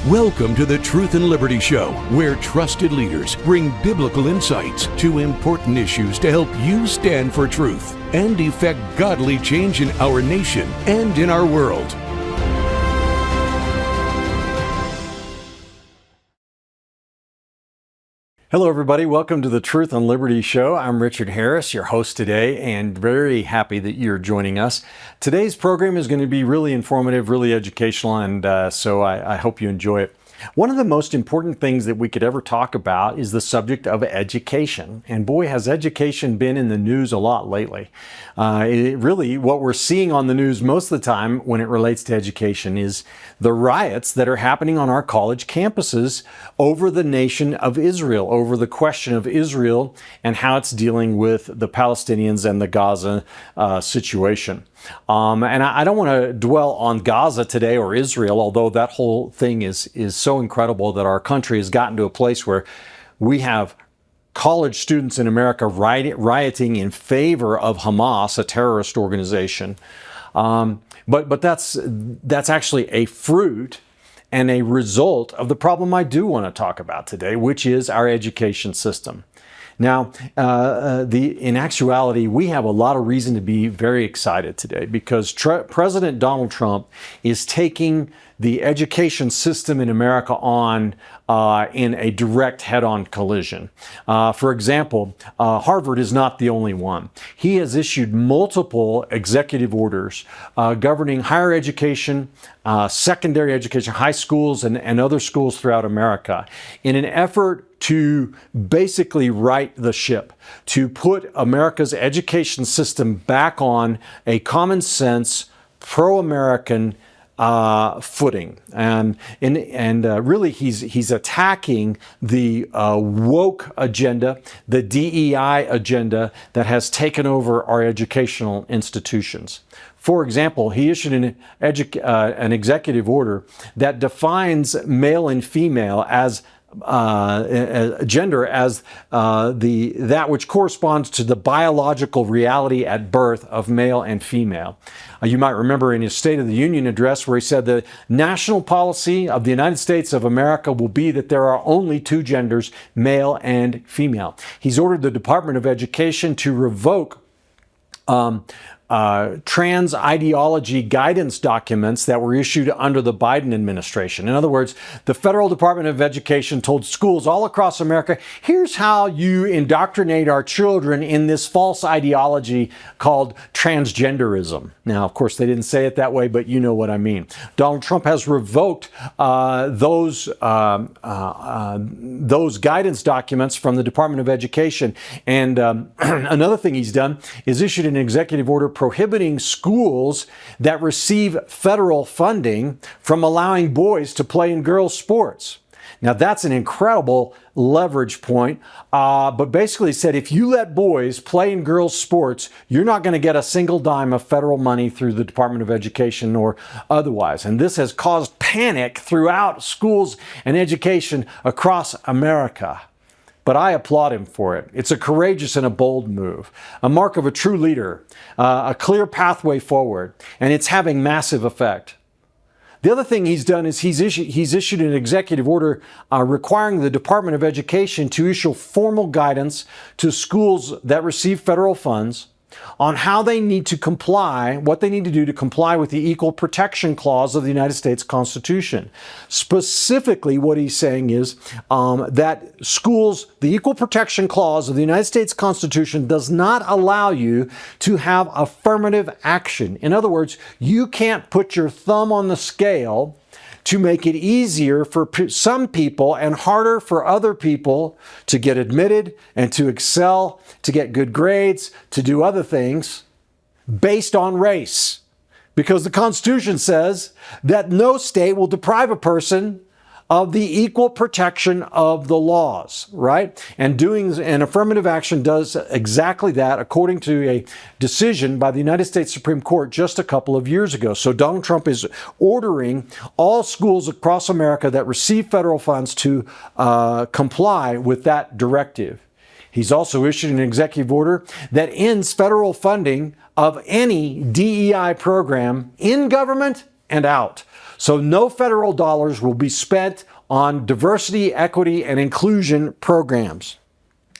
Welcome to the Truth and Liberty Show, where trusted leaders bring biblical insights to important issues to help you stand for truth and effect godly change in our nation and in our world. Hello, everybody. Welcome to the Truth and Liberty Show. I'm Richard Harris, your host today, and very happy that you're joining us. Today's program is going to be really informative, really educational, and so I hope you enjoy it. One of the most important things that we could ever talk about is the subject of education. And boy, has education been in the news a lot lately. Really, what we're seeing on the news most of the time when it relates to education is the riots that are happening on our college campuses over the nation of Israel, over the question of Israel and how it's dealing with the Palestinians and the Gaza situation. And I don't want to dwell on Gaza today or Israel, although that whole thing is so incredible that our country has gotten to a place where we have college students in America rioting in favor of Hamas, a terrorist organization. But that's actually a fruit and a result of the problem I do want to talk about today, which is our education system. Now, in actuality, we have a lot of reason to be very excited today because President Donald Trump is taking the education system in America on in a direct head-on collision. For example, Harvard is not the only one. He has issued multiple executive orders governing higher education, secondary education, high schools, and other schools throughout America in an effort to basically right the ship, to put America's education system back on a common sense, pro-American footing. And really he's attacking the woke agenda, the DEI agenda that has taken over our educational institutions. For example, he issued an executive order that defines male and female as gender as that which corresponds to the biological reality at birth of male and female. You might remember in his State of the Union address where he said the national policy of the United States of America will be that there are only two genders, male and female. He's ordered the Department of Education to revoke trans ideology guidance documents that were issued under the Biden administration. In other words, the Federal Department of Education told schools all across America, here's how you indoctrinate our children in this false ideology called transgenderism. Now, of course, they didn't say it that way, but you know what I mean. Donald Trump has revoked those guidance documents from the Department of Education. And another thing he's done is issued an executive order prohibiting schools that receive federal funding from allowing boys to play in girls' sports. Now, that's an incredible leverage point, but basically said if you let boys play in girls' sports, you're not going to get a single dime of federal money through the Department of Education or otherwise. And this has caused panic throughout schools and education across America. But I applaud him for it. It's a courageous and a bold move, a mark of a true leader, a clear pathway forward, and it's having massive effect. The other thing he's done is he's issued an executive order requiring the Department of Education to issue formal guidance to schools that receive federal funds on how they need to comply, what they need to do to comply with the Equal Protection Clause of the United States Constitution. Specifically, what he's saying is that schools, the Equal Protection Clause of the United States Constitution does not allow you to have affirmative action. In other words, you can't put your thumb on the scale to make it easier for some people and harder for other people to get admitted and to excel, to get good grades, to do other things based on race. Because the Constitution says that no state will deprive a person of the equal protection of the laws, right? And doing an affirmative action does exactly that, according to a decision by the United States Supreme Court just a couple of years ago. So Donald Trump is ordering all schools across America that receive federal funds to comply with that directive. He's also issued an executive order that ends federal funding of any DEI program in government and out. So no federal dollars will be spent on diversity, equity, and inclusion programs.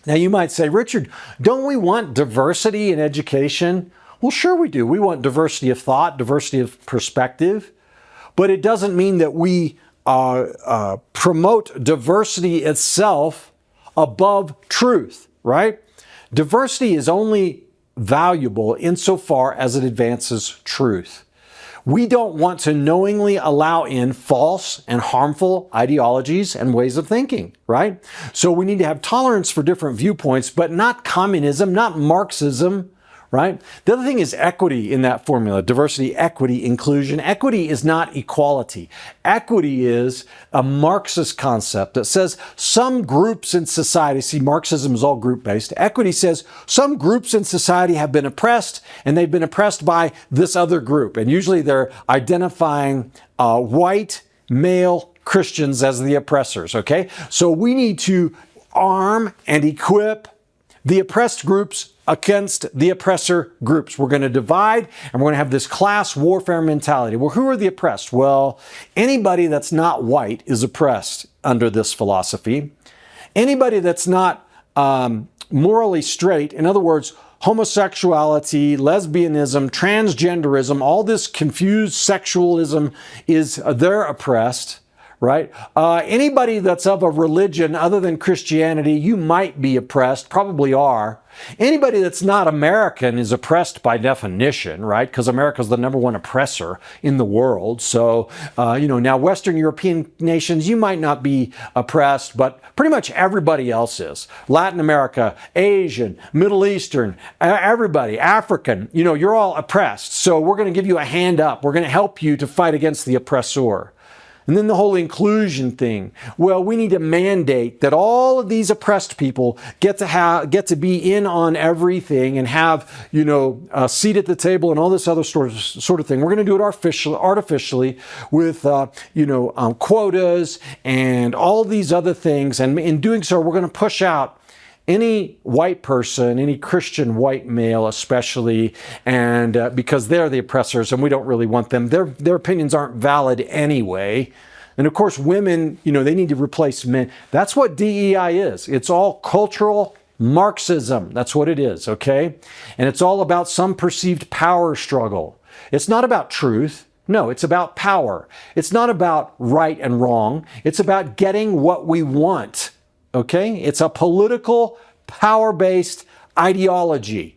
Now you might say, Richard, don't we want diversity in education? Well, sure we do. We want diversity of thought, diversity of perspective, but it doesn't mean that we promote diversity itself above truth, right? Diversity is only valuable insofar as it advances truth. We don't want to knowingly allow in false and harmful ideologies and ways of thinking, right? So we need to have tolerance for different viewpoints, but not communism, not Marxism, right? The other thing is equity in that formula: diversity, equity, inclusion. Equity is not equality. Equity is a Marxist concept that says some groups in society, see, Marxism is all group-based. Equity says some groups in society have been oppressed, and they've been oppressed by this other group. And usually they're identifying white, male Christians as the oppressors, okay? So we need to arm and equip the oppressed groups against the oppressor groups. We're going to divide, and we're going to have this class warfare mentality. Well, who are the oppressed? Well, anybody that's not white is oppressed under this philosophy. Anybody that's not morally straight, in other words, homosexuality, lesbianism, transgenderism, all this confused sexualism, they're oppressed. Right? Anybody that's of a religion other than Christianity, you might be oppressed, probably are. Anybody that's not American is oppressed by definition, right? Because America's the number one oppressor in the world. So, now Western European nations, you might not be oppressed, but pretty much everybody else is. Latin America, Asian, Middle Eastern, everybody, African, you're all oppressed. So we're going to give you a hand up. We're going to help you to fight against the oppressor. And then the whole inclusion thing. Well, we need to mandate that all of these oppressed people get to be in on everything and have, a seat at the table and all this other sort of thing. We're going to do it artificially with, quotas and all these other things. And in doing so, we're going to push out any white person, any Christian white male especially, and because they're the oppressors and we don't really want them. Their opinions aren't valid anyway. And of course, women, they need to replace men. That's what DEI is. It's all cultural Marxism. That's what it is, okay? And it's all about some perceived power struggle. It's not about truth. No, it's about power. It's not about right and wrong. It's about getting what we want. Okay? It's a political, power-based ideology.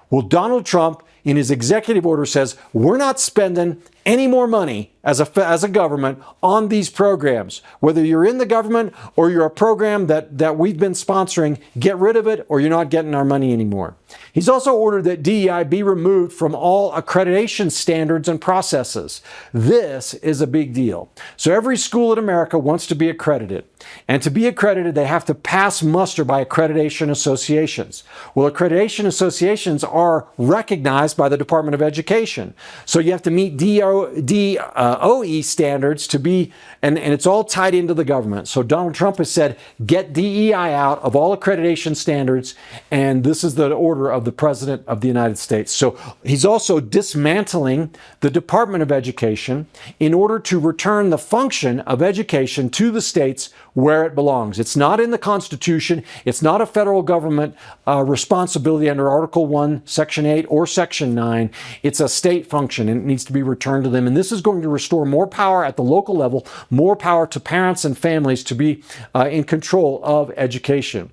Well, Donald Trump, in his executive order, says, we're not spending any more money as a government on these programs. Whether you're in the government or you're a program that we've been sponsoring, get rid of it or you're not getting our money anymore. He's also ordered that DEI be removed from all accreditation standards and processes. This is a big deal. So every school in America wants to be accredited. And to be accredited, they have to pass muster by accreditation associations. Well, accreditation associations are recognized by the Department of Education. So you have to meet DOE standards to be, and it's all tied into the government. So Donald Trump has said, get DEI out of all accreditation standards, and this is the order of the President of the United States. So he's also dismantling the Department of Education in order to return the function of education to the states where it belongs. It's not in the Constitution. It's not a federal government responsibility under Article 1, Section 8, or Section 9. It's a state function, and it needs to be returned to them. And this is going to restore more power at the local level, more power to parents and families to be in control of education.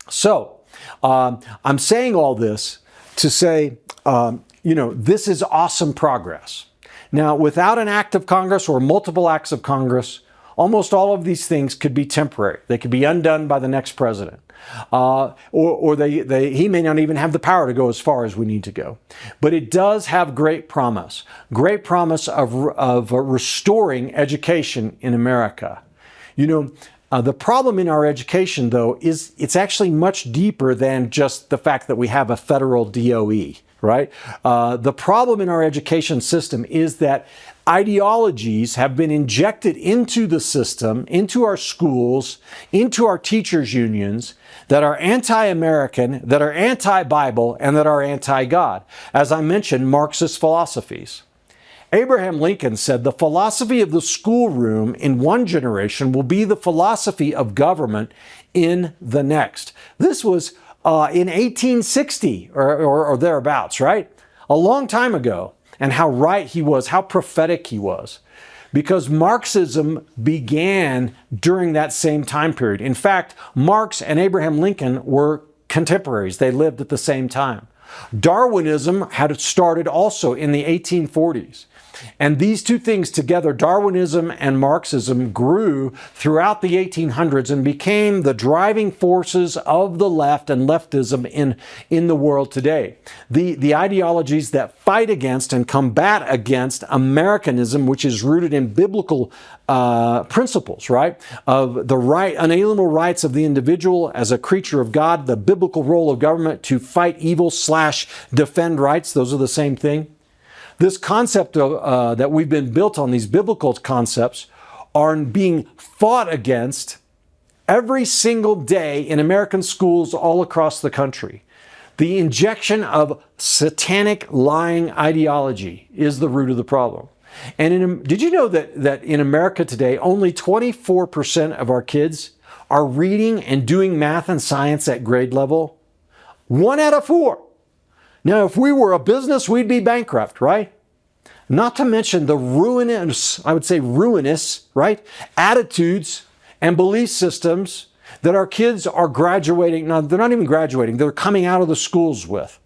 So, I'm saying all this to say, this is awesome progress. Now, without an act of Congress or multiple acts of Congress, almost all of these things could be temporary. They could be undone by the next president. He may not even have the power to go as far as we need to go. But it does have great promise of restoring education in America. The problem in our education, though, is it's actually much deeper than just the fact that we have a federal DOE, right? The problem in our education system is that ideologies have been injected into the system, into our schools, into our teachers' unions that are anti-American, that are anti-Bible, and that are anti-God. As I mentioned, Marxist philosophies. Abraham Lincoln said, "The philosophy of the schoolroom in one generation will be the philosophy of government in the next." This was in 1860 or thereabouts, right? A long time ago. And how right he was, how prophetic he was. Because Marxism began during that same time period. In fact, Marx and Abraham Lincoln were contemporaries. They lived at the same time. Darwinism had started also in the 1840s. And these two things together, Darwinism and Marxism, grew throughout the 1800s and became the driving forces of the left and leftism in the world today. The ideologies that fight against and combat against Americanism, which is rooted in biblical principles, right? Of the unalienable rights of the individual as a creature of God, the biblical role of government to fight evil / defend rights. Those are the same thing. This concept that we've been built on, these biblical concepts, are being fought against every single day in American schools all across the country. The injection of satanic lying ideology is the root of the problem. And did you know that in America today, only 24% of our kids are reading and doing math and science at grade level? 1 out of 4. Now, if we were a business, we'd be bankrupt, right? Not to mention the ruinous, right, attitudes and belief systems that our kids are graduating. Now, they're not even graduating. They're coming out of the schools with.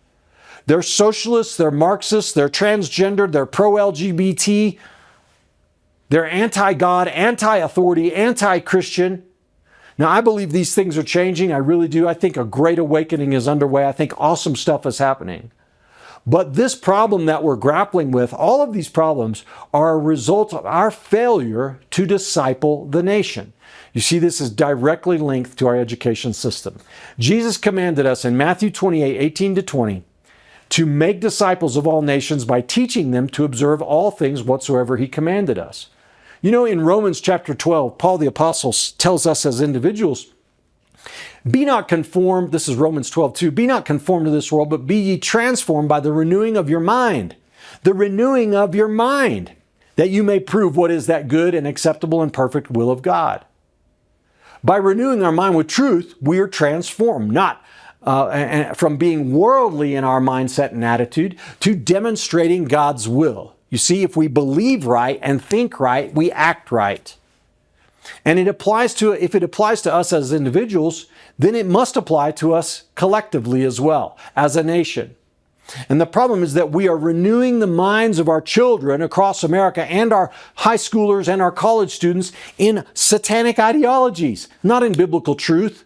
They're socialists, they're Marxists, they're transgender, they're pro-LGBT, they're anti-God, anti-authority, anti-Christian. Now, I believe these things are changing. I really do. I think a great awakening is underway. I think awesome stuff is happening. But this problem that we're grappling with, all of these problems are a result of our failure to disciple the nation. You see, this is directly linked to our education system. Jesus commanded us in Matthew 28:18-20 to make disciples of all nations by teaching them to observe all things whatsoever he commanded us. You know, in Romans chapter 12, Paul the Apostle tells us as individuals, be not conformed, this is Romans 12:2, be not conformed to this world, but be ye transformed by the renewing of your mind. The renewing of your mind, that you may prove what is that good and acceptable and perfect will of God. By renewing our mind with truth, we are transformed, not from being worldly in our mindset and attitude to demonstrating God's will. You see, if we believe right and think right, we act right. And if it applies to us as individuals, then it must apply to us collectively as well, as a nation. And the problem is that we are renewing the minds of our children across America and our high schoolers and our college students in satanic ideologies, not in biblical truth,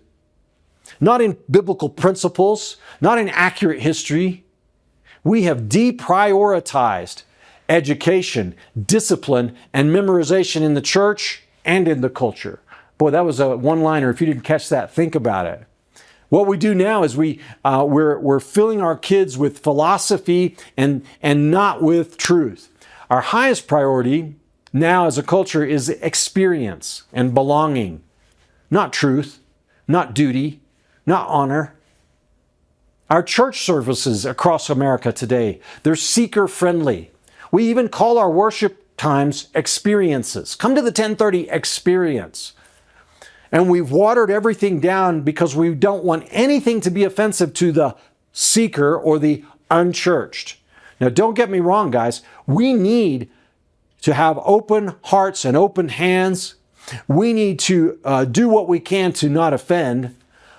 not in biblical principles, not in accurate history. We have deprioritized education, discipline, and memorization in the church and in the culture. Boy, that was a one-liner. If you didn't catch that, think about it. What we do now is we're filling our kids with philosophy and not with truth. Our highest priority now as a culture is experience and belonging, not truth, not duty, not honor. Our church services across America today, they're seeker-friendly. We even call our worship times experiences. Come to the 10:30 experience. And we've watered everything down because we don't want anything to be offensive to the seeker or the unchurched. Now, don't get me wrong, guys. We need to have open hearts and open hands. We need to do what we can to not offend.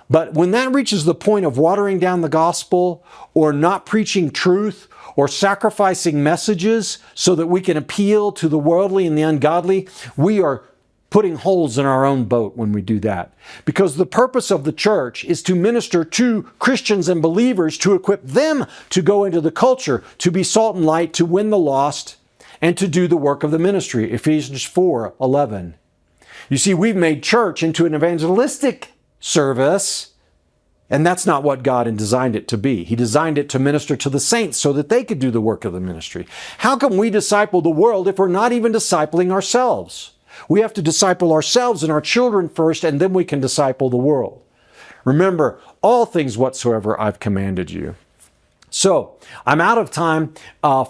But when that reaches the point of watering down the gospel or not preaching truth or sacrificing messages so that we can appeal to the worldly and the ungodly, we are putting holes in our own boat when we do that. Because the purpose of the church is to minister to Christians and believers, to equip them to go into the culture, to be salt and light, to win the lost, and to do the work of the ministry. Ephesians 4:11. You see, we've made church into an evangelistic service, and that's not what God designed it to be. He designed it to minister to the saints so that they could do the work of the ministry. How can we disciple the world if we're not even discipling ourselves? We have to disciple ourselves and our children first, and then we can disciple the world. Remember, all things whatsoever I've commanded you. So I'm out of time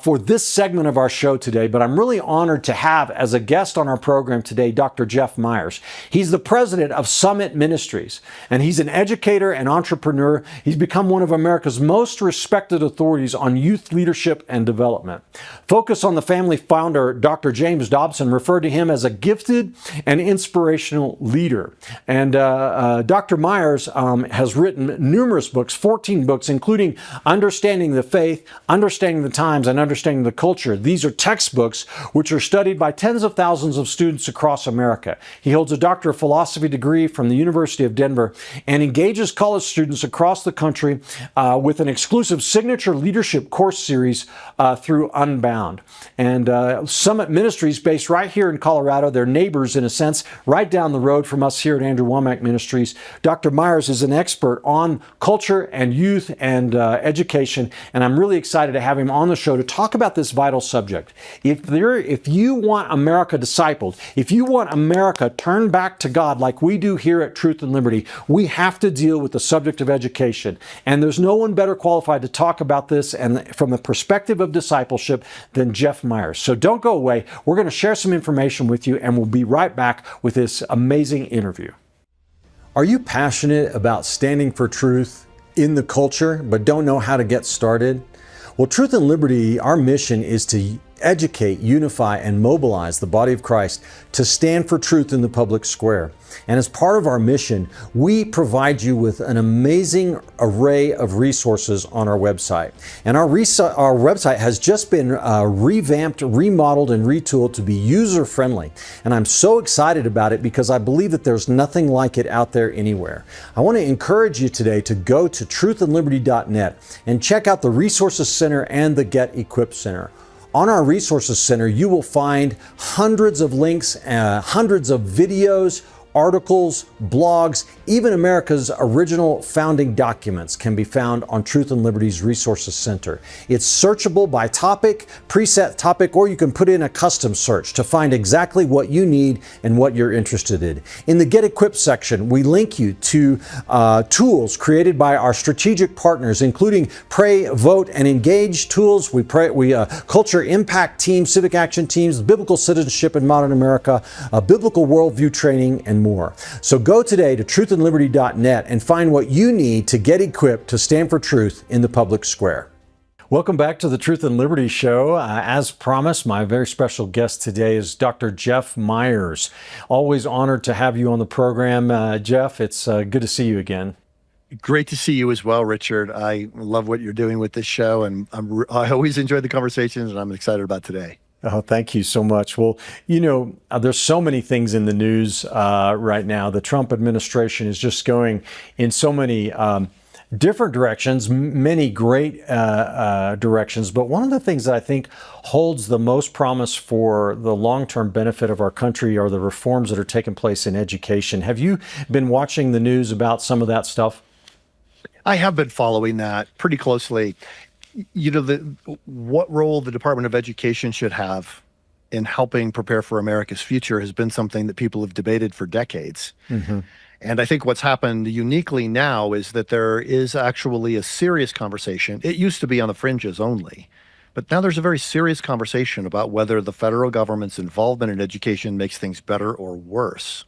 for this segment of our show today, but I'm really honored to have as a guest on our program today, Dr. Jeff Myers. He's the president of Summit Ministries, and he's an educator and entrepreneur. He's become one of America's most respected authorities on youth leadership and development. Focus on the Family founder, Dr. James Dobson, referred to him as a gifted and inspirational leader. And Dr. Myers has written numerous books, 14 books, including Understanding the Faith, Understanding the Times, and Understanding the Culture. These are textbooks which are studied by tens of thousands of students across America. He holds a Doctor of Philosophy degree from the University of Denver and engages college students across the country with an exclusive signature leadership course series through Unbound. And Summit Ministries, based right here in Colorado, they're neighbors in a sense, right down the road from us here at Andrew Womack Ministries. Dr. Myers is an expert on culture and youth and education, and I'm really excited to have him on the show to talk about this vital subject. If you want America discipled, if you want America turned back to God like we do here at Truth and Liberty, we have to deal with the subject of education. And there's no one better qualified to talk about this and from the perspective of discipleship than Jeff Myers. So don't go away. We're going to share some information with you, and we'll be right back with this amazing interview. Are you passionate about standing for truth in the culture, but don't know how to get started? Well, Truth and Liberty, our mission is to educate, unify, and mobilize the body of Christ to stand for truth in the public square. And as part of our mission, we provide you with an amazing array of resources on our website. And our website has just been revamped, remodeled, and retooled to be user-friendly. And I'm so excited about it because I believe that there's nothing like it out there anywhere. I want to encourage you today to go to truthandliberty.net and check out the Resources Center and the Get Equipped Center. On our Resources Center, you will find hundreds of links, hundreds of videos, articles, blogs, even America's original founding documents can be found on Truth and Liberty's Resources Center. It's searchable by topic, preset topic, or you can put in a custom search to find exactly what you need and what you're interested in. In the Get Equipped section, we link you to tools created by our strategic partners, including Pray, Vote, and Engage tools. We culture impact teams, civic action teams, biblical citizenship in modern America, biblical worldview training, and more. So go today to truthandliberty.net and find what you need to get equipped to stand for truth in the public square. Welcome back to the Truth and Liberty Show. As promised, my very special guest today is Dr. Jeff Myers. Always honored to have you on the program, Jeff. It's good to see you again. Great to see you as well, Richard. I love what you're doing with this show, and I always enjoy the conversations, and I'm excited about today. Oh, thank you so much. Well, you know, there's so many things in the news right now. The Trump administration is just going in so many different directions, many great directions. But one of the things that I think holds the most promise for the long-term benefit of our country are the reforms that are taking place in education. Have you been watching the news about some of that stuff? I have been following that pretty closely. You know, what role the Department of Education should have in helping prepare for America's future has been something that people have debated for decades. Mm-hmm. And I think what's happened uniquely now is that there is actually a serious conversation. It used to be on the fringes only, but now there's a very serious conversation about whether the federal government's involvement in education makes things better or worse.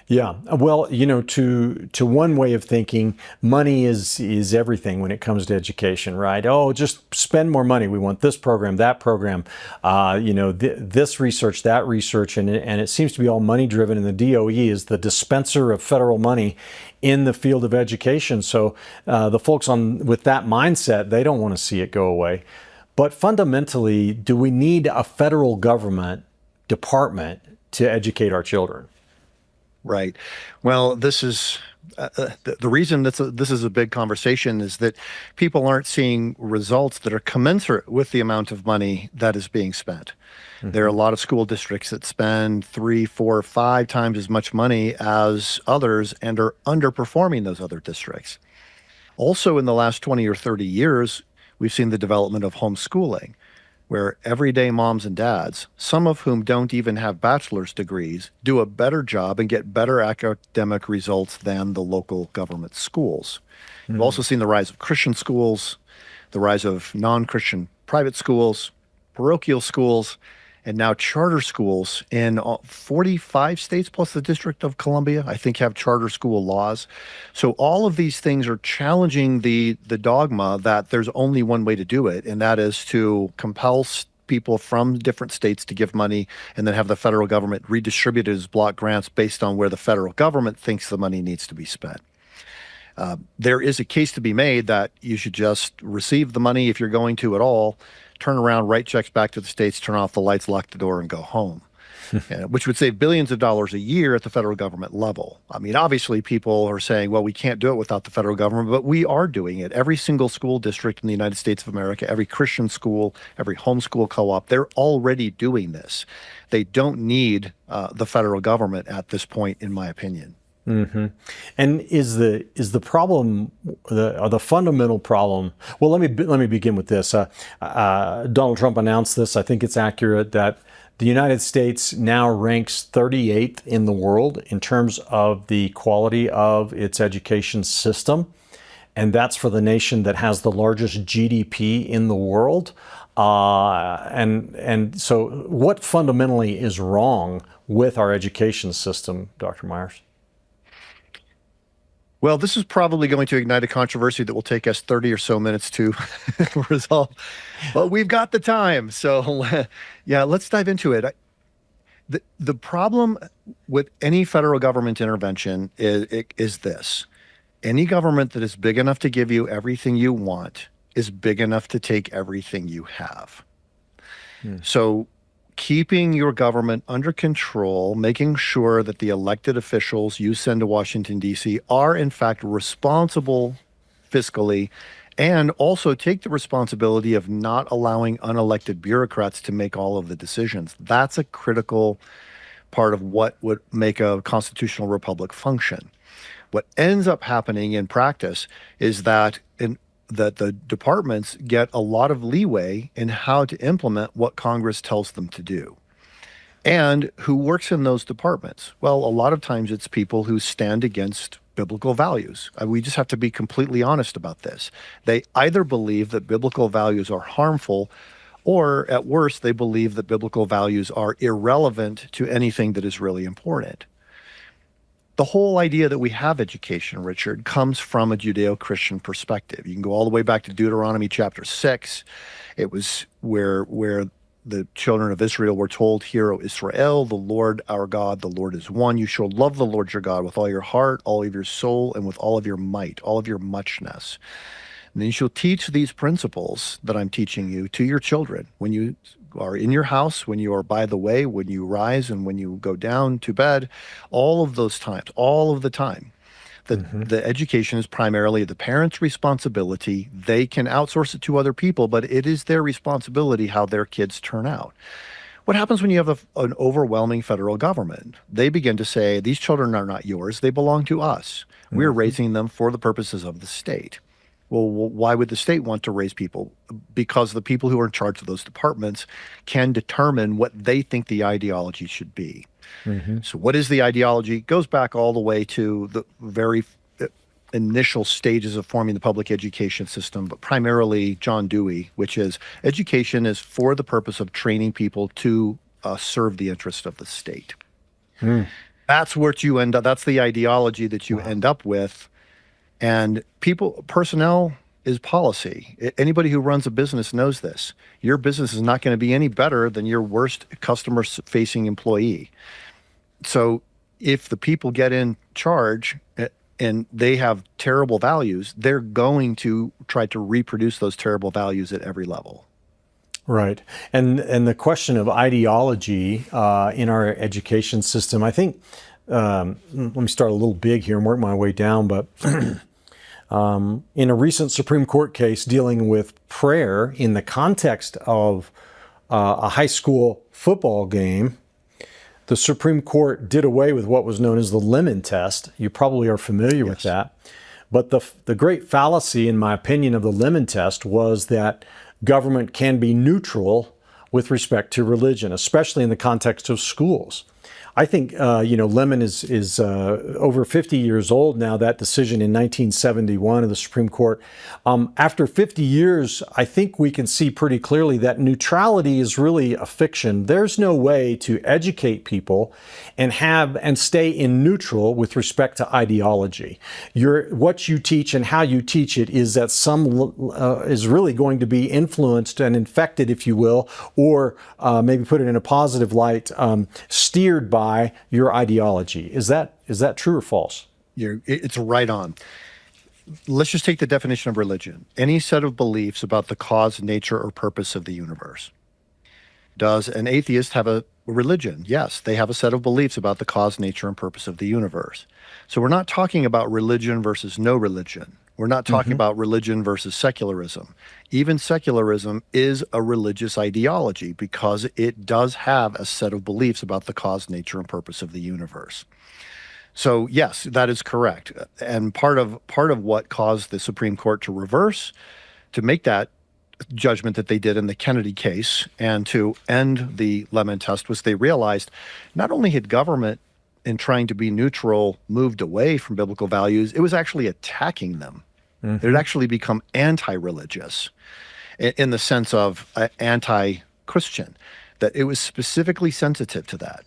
Yeah, well, you know, to one way of thinking, money is everything when it comes to education, right? Oh, just spend more money. We want this program, that program, this research, that research, and it seems to be all money driven. And the DOE is the dispenser of federal money in the field of education. So the folks with that mindset, they don't want to see it go away. But fundamentally, do we need a federal government department to educate our children? Right. Well, this is the reason this is a big conversation is that people aren't seeing results that are commensurate with the amount of money that is being spent. Mm-hmm. There are a lot of school districts that spend 3, 4, 5 times as much money as others and are underperforming those other districts. Also, in the last 20 or 30 years, we've seen the development of homeschooling, where everyday moms and dads, some of whom don't even have bachelor's degrees, do a better job and get better academic results than the local government schools. Mm-hmm. We've also seen the rise of Christian schools, the rise of non-Christian private schools, parochial schools, and now charter schools in 45 states plus the District of Columbia, I think, have charter school laws. So all of these things are challenging the dogma that there's only one way to do it, and that is to compel people from different states to give money and then have the federal government redistribute it as block grants based on where the federal government thinks the money needs to be spent. There is a case to be made that you should just receive the money if you're going to at all, turn around, write checks back to the states, turn off the lights, lock the door, and go home, which would save billions of dollars a year at the federal government level. I mean, obviously, people are saying, well, we can't do it without the federal government, but we are doing it. Every single school district in the United States of America, every Christian school, every homeschool co-op, they're already doing this. They don't need the federal government at this point, in my opinion. Mm-hmm. And is the problem, the fundamental problem? Well, let me begin with this. Donald Trump announced this. I think it's accurate that the United States now ranks 38th in the world in terms of the quality of its education system, and that's for the nation that has the largest GDP in the world. And so, what fundamentally is wrong with our education system, Dr. Myers? Well, this is probably going to ignite a controversy that will take us 30 or so minutes to resolve, but we've got the time. So yeah, let's dive into it. The problem with any federal government intervention is this. Any government that is big enough to give you everything you want is big enough to take everything you have. So keeping your government under control, making sure that the elected officials you send to Washington, D.C. are in fact responsible fiscally, and also take the responsibility of not allowing unelected bureaucrats to make all of the decisions. That's a critical part of what would make a constitutional republic function. What ends up happening in practice is that the departments get a lot of leeway in how to implement what Congress tells them to do. And who works in those departments? Well, a lot of times it's people who stand against biblical values. We just have to be completely honest about this. They either believe that biblical values are harmful, or at worst, they believe that biblical values are irrelevant to anything that is really important. The whole idea that we have education, Richard, comes from a Judeo-Christian perspective. You can go all the way back to Deuteronomy chapter 6. It was where the children of Israel were told, "Hear, O Israel, the Lord our God, the Lord is one. You shall love the Lord your God with all your heart, all of your soul, and with all of your might, all of your muchness. And then you shall teach these principles that I'm teaching you to your children when you are in your house, when you are by the way, when you rise, and when you go down to bed," all of those times, all of the time. The education is primarily the parents' responsibility. They can outsource it to other people, but it is their responsibility how their kids turn out. What happens when you have an overwhelming federal government? They begin to say, these children are not yours, they belong to us. We're raising them for the purposes of the state. Well, why would the state want to raise people? Because the people who are in charge of those departments can determine what they think the ideology should be. So what is the ideology? It goes back all the way to the very initial stages of forming the public education system, but primarily John Dewey, which is education is for the purpose of training people to serve the interest of the state. That's what you end up, that's the ideology that you end up with. And personnel is policy. Anybody who runs a business knows this. Your business is not going to be any better than your worst customer-facing employee. So if the people get in charge and they have terrible values, they're going to try to reproduce those terrible values at every level. Right. And the question of ideology in our education system, I think, let me start a little big here and work my way down, but in a recent Supreme Court case dealing with prayer in the context of a high school football game, the Supreme Court did away with what was known as the Lemon Test. You probably are familiar with that. But the great fallacy, in my opinion, of the Lemon Test was that government can be neutral with respect to religion, especially in the context of schools. I think Lemon is over 50 years old now. That decision in 1971 of the Supreme Court. After 50 years, I think we can see pretty clearly that neutrality is really a fiction. There's no way to educate people and stay in neutral with respect to ideology. What you teach and how you teach it is that is really going to be influenced and infected, if you will, or maybe put it in a positive light, steered by your ideology. Is that true or false? It's right on. Let's just take the definition of religion. Any set of beliefs about the cause, nature, or purpose of the universe. Does an atheist have a religion? Yes, they have a set of beliefs about the cause, nature, and purpose of the universe. So we're not talking about religion versus no religion. We're not talking about religion versus secularism. Even secularism is a religious ideology because it does have a set of beliefs about the cause, nature, and purpose of the universe. So yes, that is correct. And part of what caused the Supreme Court to reverse, to make that judgment that they did in the Kennedy case and to end the Lemon test, was they realized not only had government, in trying to be neutral, moved away from biblical values, it was actually attacking them. It had actually become anti-religious in the sense of anti-Christian, that it was specifically sensitive to that.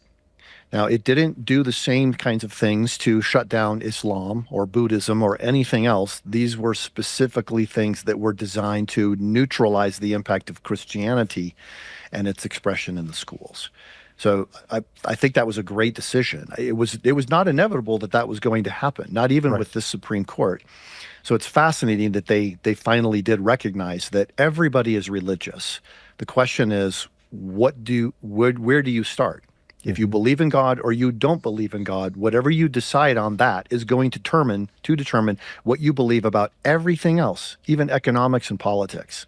Now, it didn't do the same kinds of things to shut down Islam or Buddhism or anything else. These were specifically things that were designed to neutralize the impact of Christianity and its expression in the schools. So I think that was a great decision. It was not inevitable that was going to happen, not even with this Supreme Court. So it's fascinating that they finally did recognize that everybody is religious. The question is, where do you start? If you believe in God or you don't believe in God, whatever you decide on that is going to determine what you believe about everything else, even economics and politics.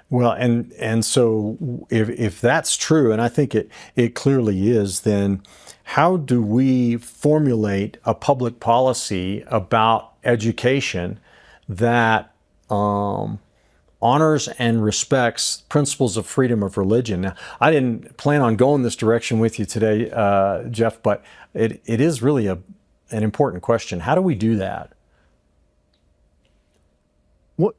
Well, and so if that's true, and I think it clearly is, then how do we formulate a public policy about education that honors and respects principles of freedom of religion? Now, I didn't plan on going this direction with you today, Jeff, but it is really an important question. How do we do that? Well,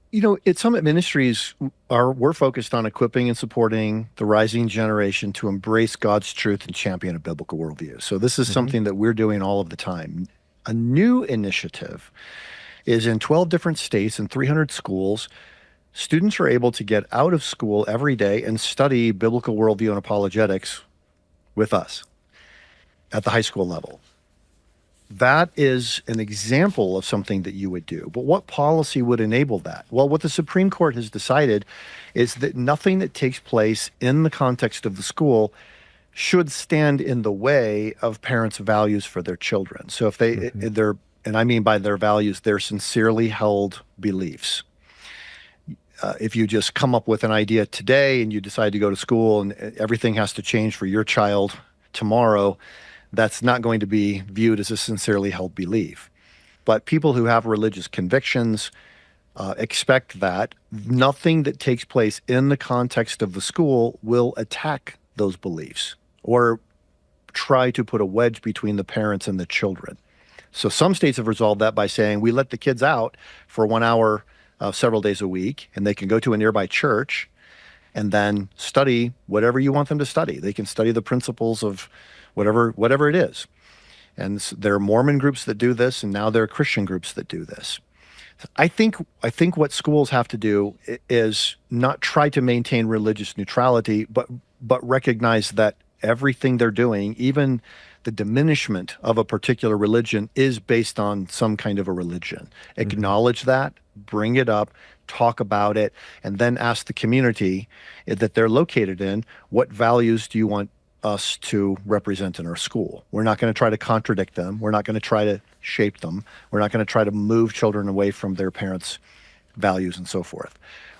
at Summit Ministries, we're focused on equipping and supporting the rising generation to embrace God's truth and champion a biblical worldview. So this is something that we're doing all of the time. A new initiative is in 12 different states and 300 schools. Students are able to get out of school every day and study biblical worldview and apologetics with us at the high school level. That is an example of something that you would do. But what policy would enable that? Well, what the Supreme Court has decided is that nothing that takes place in the context of the school should stand in the way of parents' values for their children. So if and I mean by their values, their sincerely held beliefs. If you just come up with an idea today and you decide to go to school and everything has to change for your child tomorrow, that's not going to be viewed as a sincerely held belief. But people who have religious convictions expect that nothing that takes place in the context of the school will attack those beliefs or try to put a wedge between the parents and the children. So some states have resolved that by saying we let the kids out for 1 hour several days a week, and they can go to a nearby church and then study whatever you want them to study. They can study the principles of whatever it is. And there are Mormon groups that do this, and now there are Christian groups that do this. I think what schools have to do is not try to maintain religious neutrality, but recognize that everything they're doing, even the diminishment of a particular religion, is based on some kind of a religion. Acknowledge that, bring it up, talk about it, and then ask the community that they're located in, what values do you want us to represent in our school? We're not going to try to contradict them. We're not going to try to shape them. We're not going to try to move children away from their parents' values and so forth.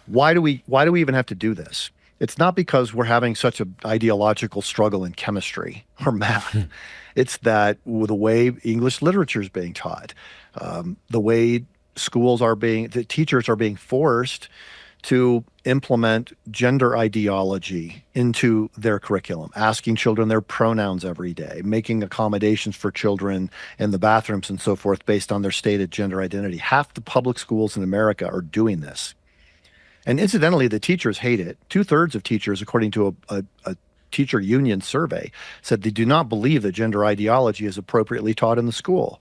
Why do we even have to do this? It's not because we're having such an ideological struggle in chemistry or math. It's that the way English literature is being taught, the way the teachers are being forced to implement gender ideology into their curriculum, asking children their pronouns every day, making accommodations for children in the bathrooms and so forth based on their stated gender identity. Half the public schools in America are doing this. And incidentally, the teachers hate it. 2/3 of teachers, according to a teacher union survey, said they do not believe that gender ideology is appropriately taught in the school.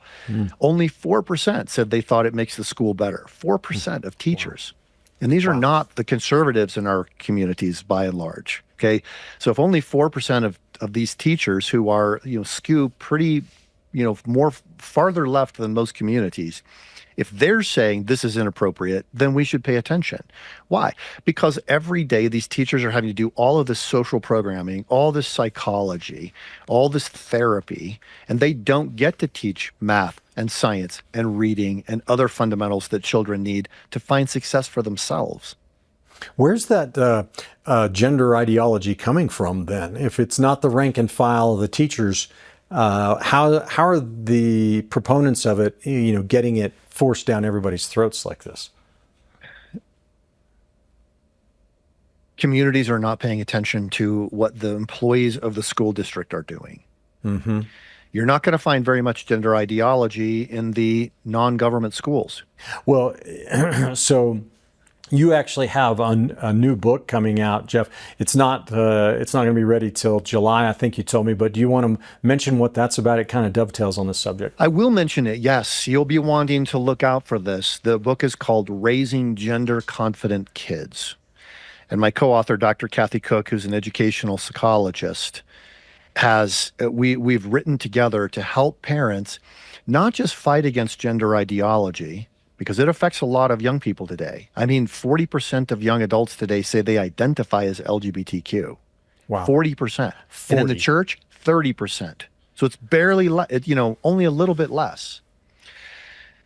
Only 4% said they thought it makes the school better. 4% of teachers. And these are not the conservatives in our communities by and large. Okay. So if only 4% of these teachers who are, skew pretty, more farther left than most communities, if they're saying this is inappropriate, then we should pay attention. Why? Because every day these teachers are having to do all of this social programming, all this psychology, all this therapy, and they don't get to teach math and science and reading and other fundamentals that children need to find success for themselves. Where's that gender ideology coming from then? If it's not the rank and file of the teachers, how are the proponents of it, getting it forced down everybody's throats like this? Communities are not paying attention to what the employees of the school district are doing. Mm-hmm. You're not going to find very much gender ideology in the non-government schools. Well, so you actually have a new book coming out, Jeff. It's not going to be ready till July, I think you told me, but do you want to mention what that's about? It kind of dovetails on this subject. I will mention it, yes. You'll be wanting to look out for this. The book is called Raising Gender Confident Kids. And my co-author, Dr. Kathy Cook, who's an educational psychologist, we've written together to help parents not just fight against gender ideology, because it affects a lot of young people today. I mean, 40% of young adults today say they identify as LGBTQ. Wow. 40%. And in the church, 30%. So it's barely, only a little bit less.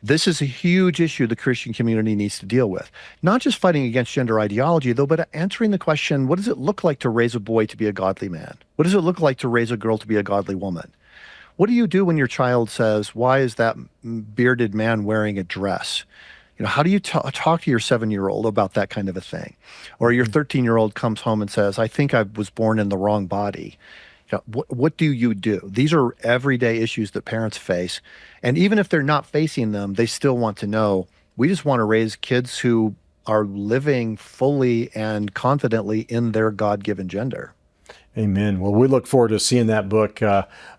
This is a huge issue the Christian community needs to deal with. Not just fighting against gender ideology, though, but answering the question, what does it look like to raise a boy to be a godly man? What does it look like to raise a girl to be a godly woman? What do you do when your child says, why is that bearded man wearing a dress? How do you talk to your 7-year-old about that kind of a thing? Or your 13-year-old comes home and says, I think I was born in the wrong body. What do you do? These are everyday issues that parents face. And even if they're not facing them, they still want to know. We just want to raise kids who are living fully and confidently in their God-given gender. Amen. Well, we look forward to seeing that book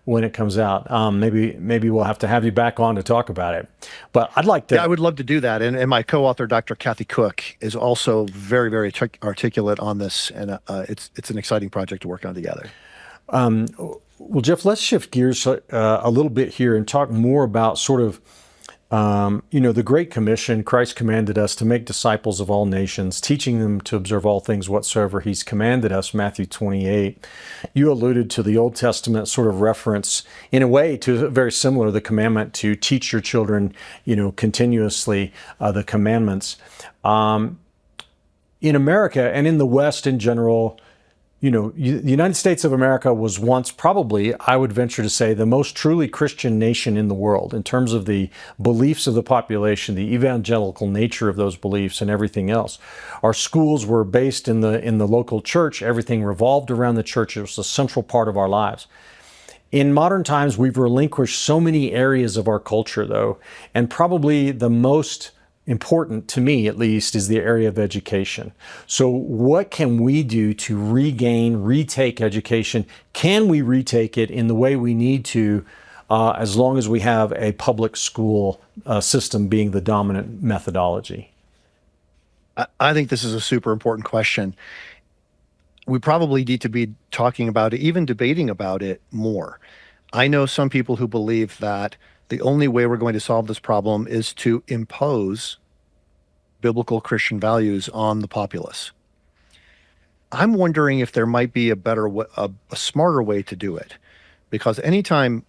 when it comes out. Maybe we'll have to have you back on to talk about it. But I'd like to. Yeah, I would love to do that. And my co-author, Dr. Kathy Cook, is also very, very articulate on this, and it's an exciting project to work on together. Well, Jeff, let's shift gears a little bit here and talk more about sort of the Great Commission. Christ commanded us to make disciples of all nations, teaching them to observe all things whatsoever He's commanded us, Matthew 28. You alluded to the Old Testament sort of reference, in a way, to very similar, the commandment to teach your children, continuously the commandments. In America and in the West in general, the United States of America was once probably, I would venture to say, the most truly Christian nation in the world in terms of the beliefs of the population, the evangelical nature of those beliefs and everything else. Our schools were based in the local church. Everything revolved around the church. It was a central part of our lives. In modern times, we've relinquished so many areas of our culture, though, and probably the most important, to me at least, is the area of education. So what can we do to retake education? Can we retake it in the way we need to, as long as we have a public school system being the dominant methodology? I think this is a super important question. We probably need to be talking about it, even debating about it more. I know some people who believe that the only way we're going to solve this problem is to impose biblical Christian values on the populace. I'm wondering if there might be a better, a smarter way to do it. Because anytime,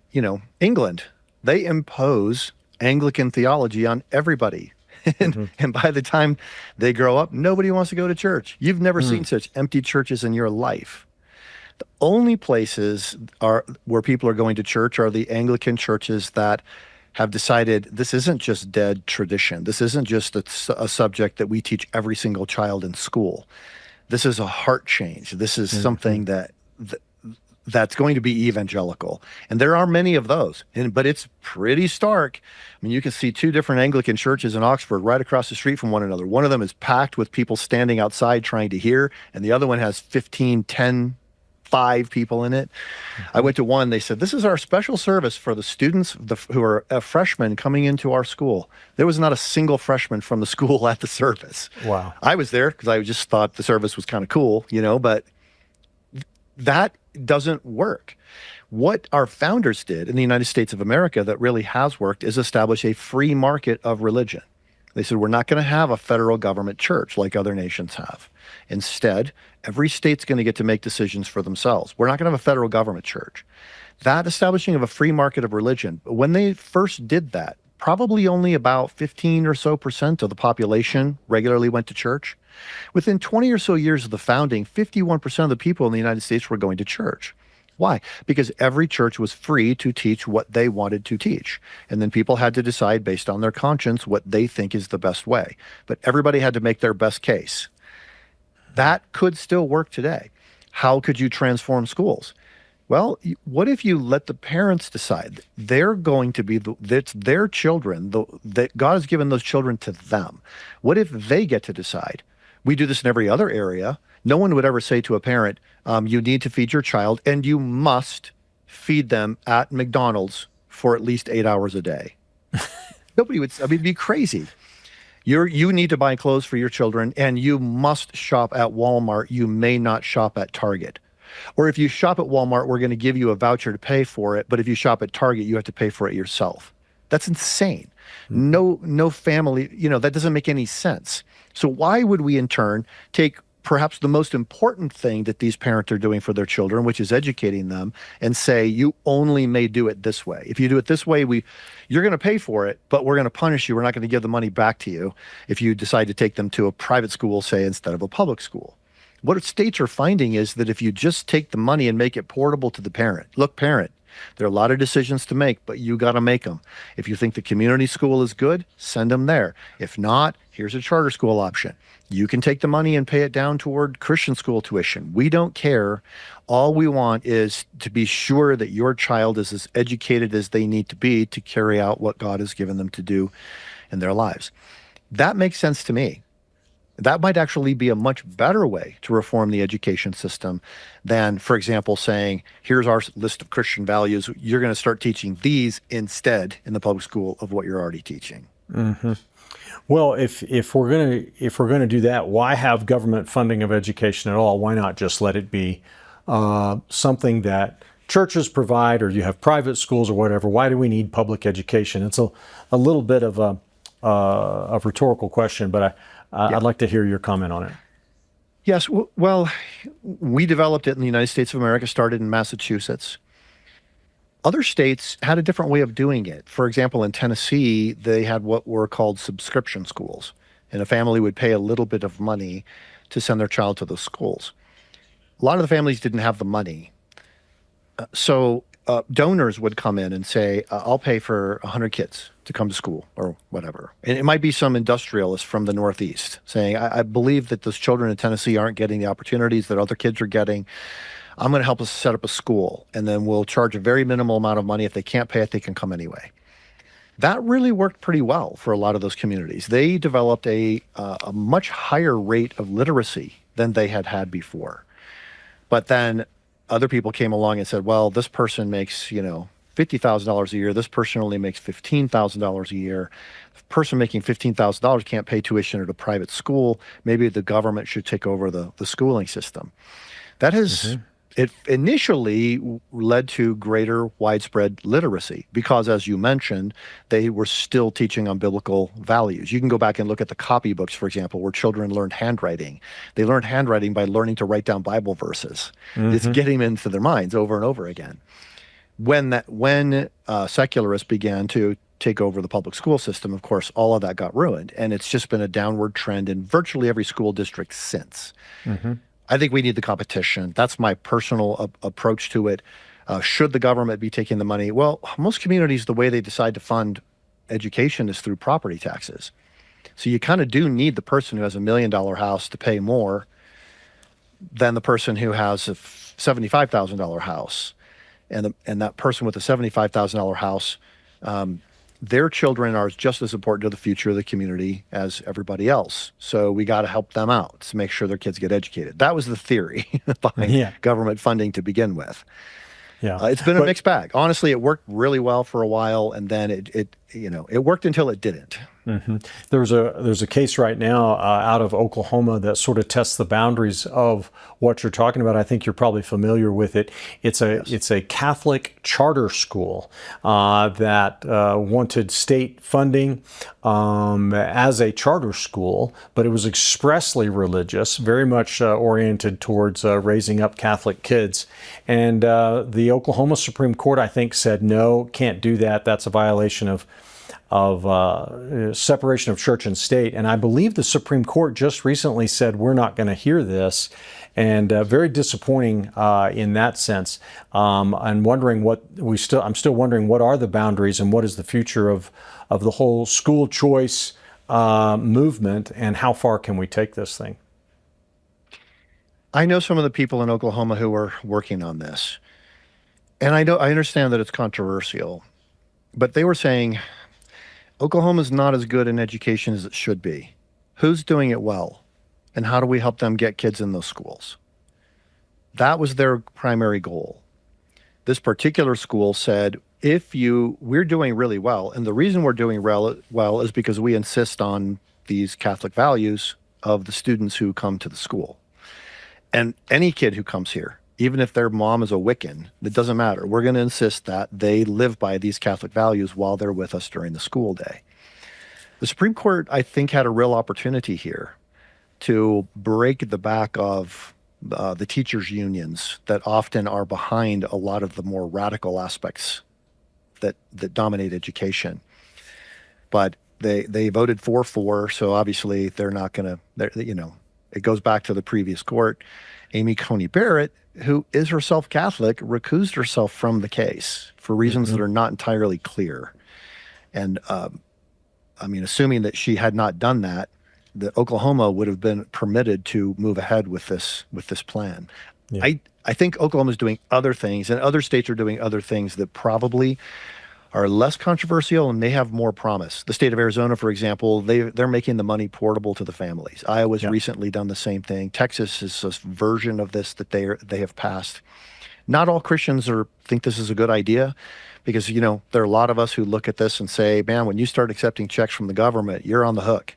England, they impose Anglican theology on everybody. And by the time they grow up, nobody wants to go to church. You've never seen such empty churches in your life. The only places where people are going to church are the Anglican churches that have decided this isn't just dead tradition. This isn't just a subject that we teach every single child in school. This is a heart change. This is something that's going to be evangelical. And there are many of those, but it's pretty stark. I mean, you can see two different Anglican churches in Oxford right across the street from one another. One of them is packed with people standing outside trying to hear, and the other one has 15, 10, 5 people in it. I went to one, they said, this is our special service for the students who are freshmen coming into our school. There was not a single freshman from the school at the service. Wow. I was there because I just thought the service was kind of cool, but that doesn't work. What our founders did in the United States of America that really has worked is establish a free market of religion. They said, we're not going to have a federal government church like other nations have. Instead, every state's going to get to make decisions for themselves. We're not going to have a federal government church. That establishing of a free market of religion, when they first did that, probably only about 15 or so % of the population regularly went to church. Within 20 or so years of the founding, 51% of the people in the United States were going to church. Why? Because every church was free to teach what they wanted to teach. And then people had to decide based on their conscience what they think is the best way. But everybody had to make their best case. That could still work today. How could you transform schools? Well, what if you let the parents decide? They're going to be, it's their children, that God has given those children to them. What if they get to decide? We do this in every other area. No one would ever say to a parent, you need to feed your child and you must feed them at McDonald's for at least 8 hours a day. Nobody would, it'd be crazy. You need to buy clothes for your children and you must shop at Walmart. You may not shop at Target. Or if you shop at Walmart, we're going to give you a voucher to pay for it. But if you shop at Target, you have to pay for it yourself. That's insane. No family, that doesn't make any sense. So why would we in turn take perhaps the most important thing that these parents are doing for their children, which is educating them, and say, you only may do it this way. If you do it this way, you're going to pay for it, but we're going to punish you. We're not going to give the money back to you if you decide to take them to a private school, say, instead of a public school. What states are finding is that if you just take the money and make it portable to the parent, look, parent, there are a lot of decisions to make, but you got to make them. If you think the community school is good, send them there. If not, here's a charter school option. You can take the money and pay it down toward Christian school tuition. We don't care. All we want is to be sure that your child is as educated as they need to be to carry out what God has given them to do in their lives. That makes sense to me. That might actually be a much better way to reform the education system than, for example, saying, here's our list of Christian values. You're going to start teaching these instead in the public school of what you're already teaching. Mm-hmm. Well, if we're going to do that, why have government funding of education at all? Why not just let it be something that churches provide, or you have private schools or whatever? Why do we need public education? It's a little bit of a rhetorical question, but I'd like to hear your comment on it. Yes. Well, we developed it in the United States of America, started in Massachusetts. Other states had a different way of doing it. For example, in Tennessee, they had what were called subscription schools, and a family would pay a little bit of money to send their child to those schools. A lot of the families didn't have the money. So donors would come in and say, I'll pay for 100 kids to come to school or whatever. And it might be some industrialist from the Northeast saying, I believe that those children in Tennessee aren't getting the opportunities that other kids are getting. I'm going to help us set up a school, and then we'll charge a very minimal amount of money. If they can't pay it, they can come anyway. That really worked pretty well for a lot of those communities. They developed a much higher rate of literacy than they had before. But then other people came along and said, well, this person makes, $50,000 a year. This person only makes $15,000 a year. The person making $15,000 can't pay tuition at a private school. Maybe the government should take over the schooling system. That has, it initially led to greater widespread literacy because, as you mentioned, they were still teaching on biblical values. You can go back and look at the copybooks, for example, where children learned handwriting. They learned handwriting by learning to write down Bible verses. It's getting them into their minds over and over again. When secularists began to take over the public school system, of course, all of that got ruined, and it's just been a downward trend in virtually every school district since. I think we need the competition. That's my personal approach to it. Should the government be taking the money? Well, most communities, the way they decide to fund education is through property taxes. So you kind of do need the person who has $1 million house to pay more than the person who has a $75,000 house. And that person with a $75,000 house, their children are just as important to the future of the community as everybody else. So we got to help them out to make sure their kids get educated. That was the theory behind government funding to begin with. It's been a mixed bag. Honestly, it worked really well for a while, and then it worked until it didn't. Mm-hmm. There's a case right now out of Oklahoma that sort of tests the boundaries of what you're talking about. I think you're probably familiar with it. It's a Catholic charter school that wanted state funding as a charter school, but it was expressly religious, very much oriented towards raising up Catholic kids. And the Oklahoma Supreme Court, I think, said no, can't do that. That's a violation of separation of church and state. And I believe the Supreme Court just recently said we're not going to hear this, and very disappointing in that sense. I'm wondering I'm still wondering what are the boundaries and what is the future of the whole school choice movement, and how far can we take this thing? I know some of the people in Oklahoma who are working on this, and I understand that it's controversial, but they were saying Oklahoma's not as good in education as it should be. Who's doing it well? And how do we help them get kids in those schools? That was their primary goal. This particular school said, we're doing really well, and the reason we're doing well is because we insist on these Catholic values of the students who come to the school. And any kid who comes here, even if their mom is a Wiccan, it doesn't matter. We're going to insist that they live by these Catholic values while they're with us during the school day. The Supreme Court, I think, had a real opportunity here to break the back of the teachers' unions that often are behind a lot of the more radical aspects that dominate education. But they voted 4-4, so obviously they're not going to, it goes back to the previous court. Amy Coney Barrett, who is herself Catholic, recused herself from the case for reasons that are not entirely clear. And assuming that she had not done that, that Oklahoma would have been permitted to move ahead with this plan. Yeah. I think Oklahoma is doing other things, and other states are doing other things that probably are less controversial and may have more promise. The state of Arizona, for example, they're making the money portable to the families. Iowa's recently done the same thing. Texas is a version of this that they have passed. Not all Christians think this is a good idea, because there are a lot of us who look at this and say, man, when you start accepting checks from the government, you're on the hook.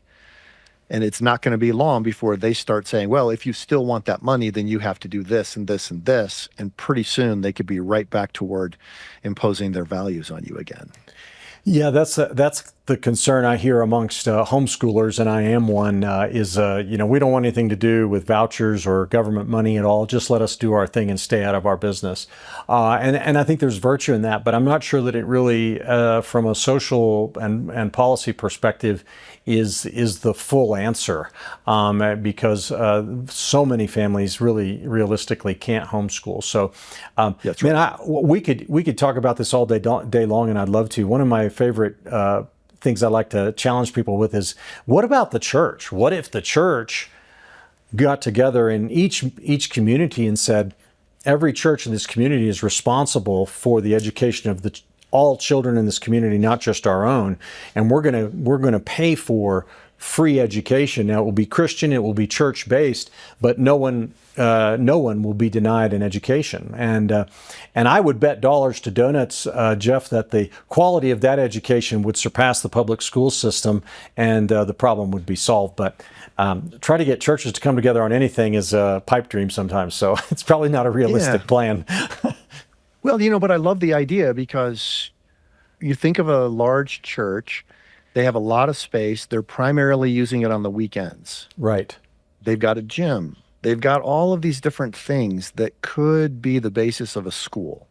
And it's not going to be long before they start saying, well, if you still want that money, then you have to do this and this and this. And pretty soon they could be right back toward imposing their values on you again. Yeah, that's the concern I hear amongst homeschoolers, and I am one, is we don't want anything to do with vouchers or government money at all. Just let us do our thing and stay out of our business. And I think there's virtue in that, but I'm not sure that it really, from a social and policy perspective, is the full answer, because so many families really realistically can't homeschool. So, that's right. Man, we could talk about this all day long, and I'd love to. One of my favorite things I like to challenge people with is, what about the church? What if the church got together in each community and said, every church in this community is responsible for the education of all children in this community, not just our own, and we're gonna pay for free education. Now, it will be Christian, it will be church-based, but no one will be denied an education. And I would bet dollars to donuts, Jeff, that the quality of that education would surpass the public school system, and the problem would be solved. But try to get churches to come together on anything is a pipe dream sometimes, so it's probably not a realistic plan. Well, but I love the idea, because you think of a large church, they have a lot of space. They're primarily using it on the weekends. Right. They've got a gym. They've got all of these different things that could be the basis of a school.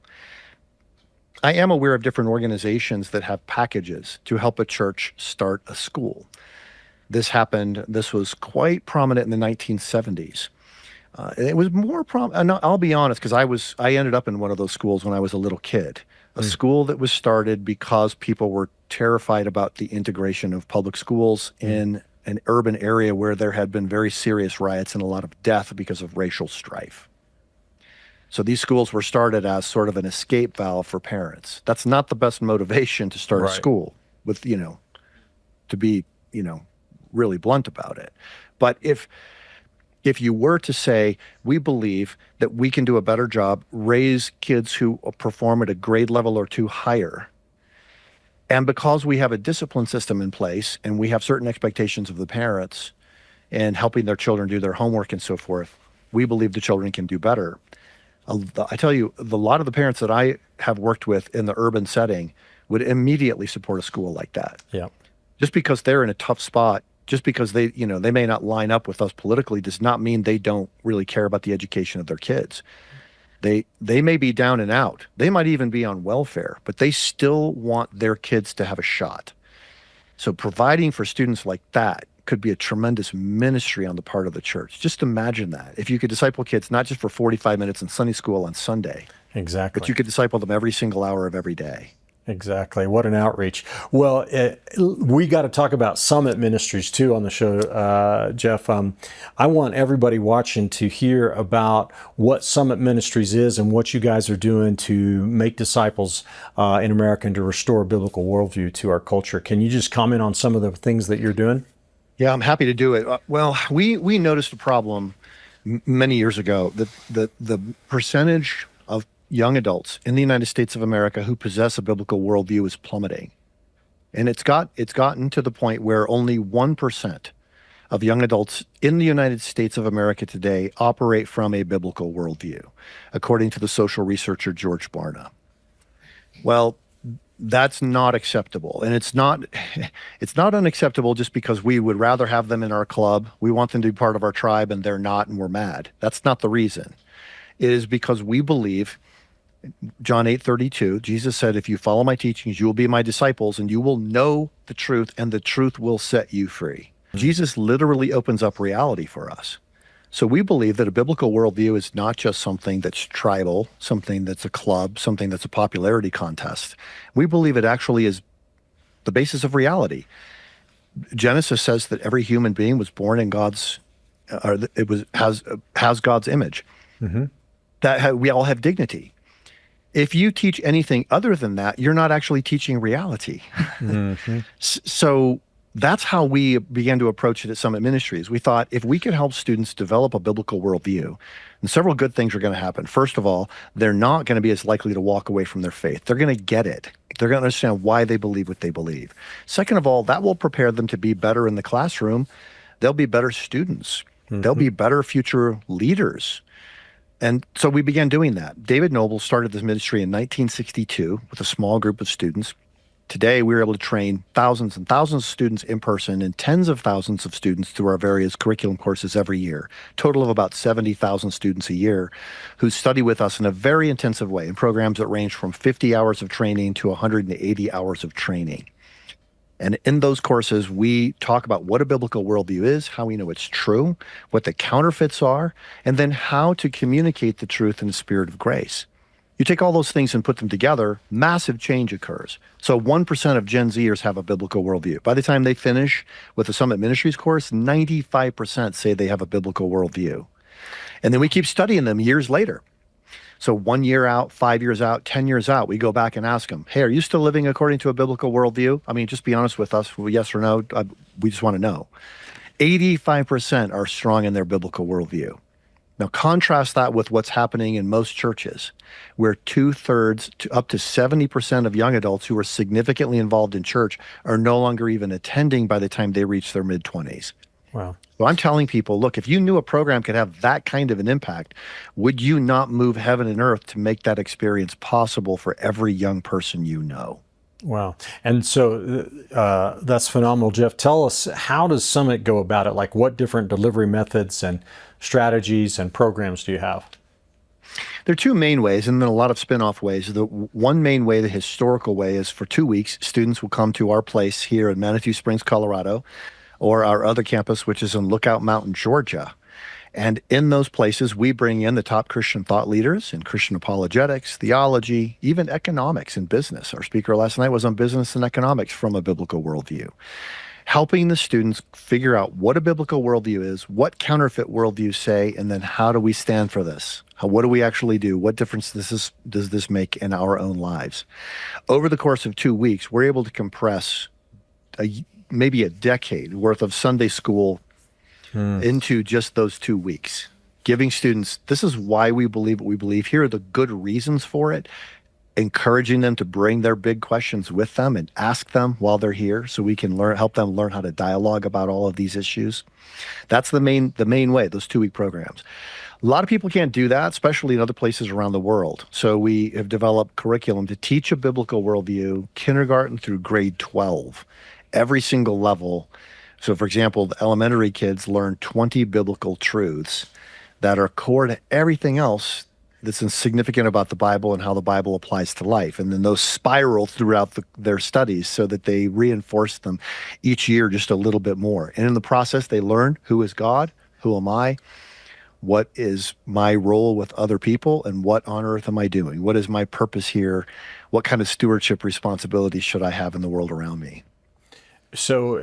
I am aware of different organizations that have packages to help a church start a school. This was quite prominent in the 1970s. It was more and I'll be honest, because I ended up in one of those schools when I was a little kid. A school that was started because people were terrified about the integration of public schools in an urban area where there had been very serious riots and a lot of death because of racial strife. So these schools were started as sort of an escape valve for parents. That's not the best motivation to start a school with, to be, really blunt about it. But if you were to say, we believe that we can do a better job, raise kids who perform at a grade level or two higher, and because we have a discipline system in place and we have certain expectations of the parents and helping their children do their homework and so forth, we believe the children can do better. I tell you, a lot of the parents that I have worked with in the urban setting would immediately support a school like that. Yeah. Just because they're in a tough spot, just because they may not line up with us politically, does not mean they don't really care about the education of their kids. They may be down and out. They might even be on welfare, but they still want their kids to have a shot. So providing for students like that could be a tremendous ministry on the part of the church. Just imagine that. If you could disciple kids, not just for 45 minutes in Sunday school on Sunday. Exactly. But you could disciple them every single hour of every day. Exactly. What an outreach. Well, we got to talk about Summit Ministries too on the show, Jeff. I want everybody watching to hear about what Summit Ministries is and what you guys are doing to make disciples in America and to restore a biblical worldview to our culture. Can you just comment on some of the things that you're doing? Yeah, I'm happy to do it. Well, we noticed a problem many years ago that the percentage of young adults in the United States of America who possess a biblical worldview is plummeting. And it's gotten to the point where only 1% of young adults in the United States of America today operate from a biblical worldview, according to the social researcher George Barna. Well, that's not acceptable. And it's not unacceptable just because we would rather have them in our club. We want them to be part of our tribe and they're not, and we're mad. That's not the reason. It is because we believe John 8:32, Jesus said, if you follow my teachings, you will be my disciples and you will know the truth and the truth will set you free. Jesus literally opens up reality for us. So we believe that a biblical worldview is not just something that's tribal, something that's a club, something that's a popularity contest. We believe it actually is the basis of reality. Genesis says that every human being was born in God's, has God's image. Mm-hmm. That we all have dignity. If you teach anything other than that, you're not actually teaching reality. Mm-hmm. So that's how we began to approach it at Summit Ministries. We thought if we could help students develop a biblical worldview, and several good things are going to happen. First of all, they're not going to be as likely to walk away from their faith. They're going to get it. They're going to understand why they believe what they believe. Second of all, that will prepare them to be better in the classroom. They'll be better students. Mm-hmm. They'll be better future leaders. And so we began doing that. David Noble started this ministry in 1962 with a small group of students. Today, we're able to train thousands and thousands of students in person and tens of thousands of students through our various curriculum courses every year. Total of about 70,000 students a year who study with us in a very intensive way in programs that range from 50 hours of training to 180 hours of training. And in those courses, we talk about what a biblical worldview is, how we know it's true, what the counterfeits are, and then how to communicate the truth in the spirit of grace. You take all those things and put them together, massive change occurs. So 1% of Gen Zers have a biblical worldview. By the time they finish with the Summit Ministries course, 95% say they have a biblical worldview. And then we keep studying them years later. So 1 year out, 5 years out, 10 years out, we go back and ask them, hey, are you still living according to a biblical worldview? I mean, just be honest with us, yes or no. We just want to know. 85% are strong in their biblical worldview. Now, contrast that with what's happening in most churches, where 2/3 to up to 70% of young adults who are significantly involved in church are no longer even attending by the time they reach their mid-20s. Wow. So I'm telling people, look, if you knew a program could have that kind of an impact, would you not move heaven and earth to make that experience possible for every young person you know? Wow. And so that's phenomenal. Jeff, tell us, how does Summit go about it? Like, what different delivery methods and strategies and programs do you have? There are two main ways, and then a lot of spin-off ways. The one main way, the historical way, is for 2 weeks, students will come to our place here in Manitou Springs, Colorado, or our other campus, which is in Lookout Mountain, Georgia. And in those places, we bring in the top Christian thought leaders in Christian apologetics, theology, even economics and business. Our speaker last night was on business and economics from a biblical worldview, helping the students figure out what a biblical worldview is, what counterfeit worldviews say, and then how do we stand for this? What do we actually do? What difference does this make in our own lives? Over the course of 2 weeks, we're able to compress maybe a decade worth of Sunday school into just those 2 weeks, giving students, this is why we believe what we believe. Here are the good reasons for it, encouraging them to bring their big questions with them and ask them while they're here so we can help them learn how to dialogue about all of these issues. That's the main way, those 2-week programs. A lot of people can't do that, especially in other places around the world. So we have developed curriculum to teach a biblical worldview, kindergarten through grade 12, every single level. So for example, the elementary kids learn 20 biblical truths that are core to everything else that's significant about the Bible and how the Bible applies to life. And then those spiral throughout their studies so that they reinforce them each year just a little bit more. And in the process, they learn who is God, who am I, what is my role with other people, and what on earth am I doing? What is my purpose here? What kind of stewardship responsibilities should I have in the world around me? So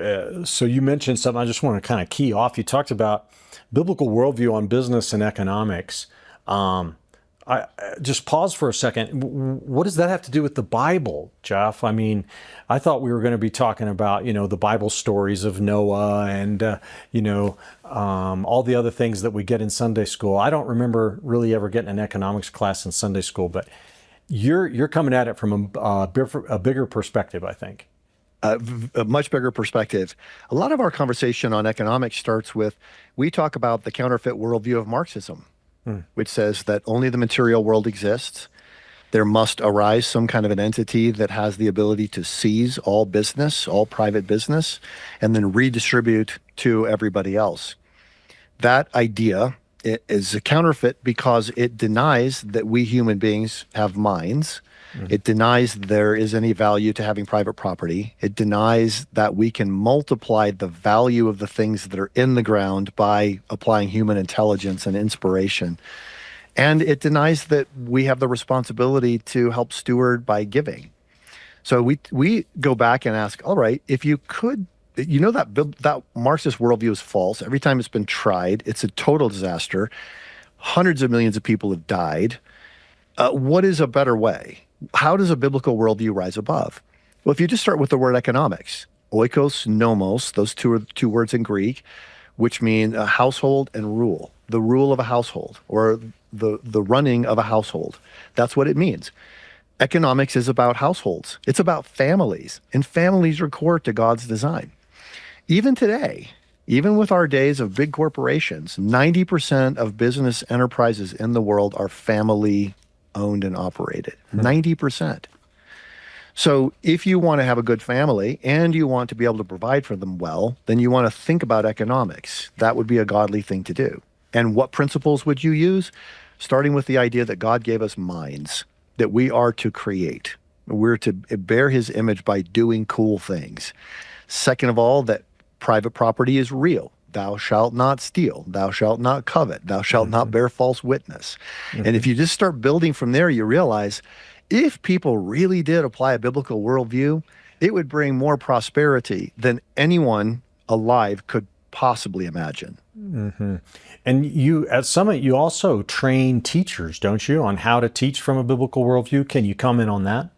you mentioned something I just want to kind of key off. You talked about biblical worldview on business and economics. I just pause for a second. What does that have to do with the Bible, Jeff? I mean, I thought we were going to be talking about, the Bible stories of Noah and, all the other things that we get in Sunday school. I don't remember really ever getting an economics class in Sunday school, but you're coming at it from a bigger perspective, I think. A much bigger perspective. A lot of our conversation on economics starts with, we talk about the counterfeit worldview of Marxism, which says that only the material world exists. There must arise some kind of an entity that has the ability to seize all business, all private business, and then redistribute to everybody else. That idea is a counterfeit because it denies that we human beings have minds. It denies there is any value to having private property. It denies that we can multiply the value of the things that are in the ground by applying human intelligence and inspiration. And it denies that we have the responsibility to help steward by giving. So we go back and ask, all right, if you could, that Marxist worldview is false. Every time it's been tried, it's a total disaster. Hundreds of millions of people have died. What is a better way? How does a biblical worldview rise above? Well, if you just start with the word economics, oikos, nomos, those two words in Greek, which mean a household and rule, the rule of a household or the running of a household. That's what it means. Economics is about households. It's about families, and families are core to God's design. Even today, even with our days of big corporations, 90% of business enterprises in the world are family owned and operated, 90%. So if you want to have a good family and you want to be able to provide for them well, then you want to think about economics. That would be a godly thing to do. And what principles would you use? Starting with the idea that God gave us minds, that we are to create. We're to bear his image by doing cool things. Second of all, that private property is real. Thou shalt not steal. Thou shalt not covet. Thou shalt not bear false witness. And if you just start building from there, you realize if people really did apply a biblical worldview, it would bring more prosperity than anyone alive could possibly imagine. And you, at Summit, you also train teachers, don't you, on how to teach from a biblical worldview? Can you comment on that?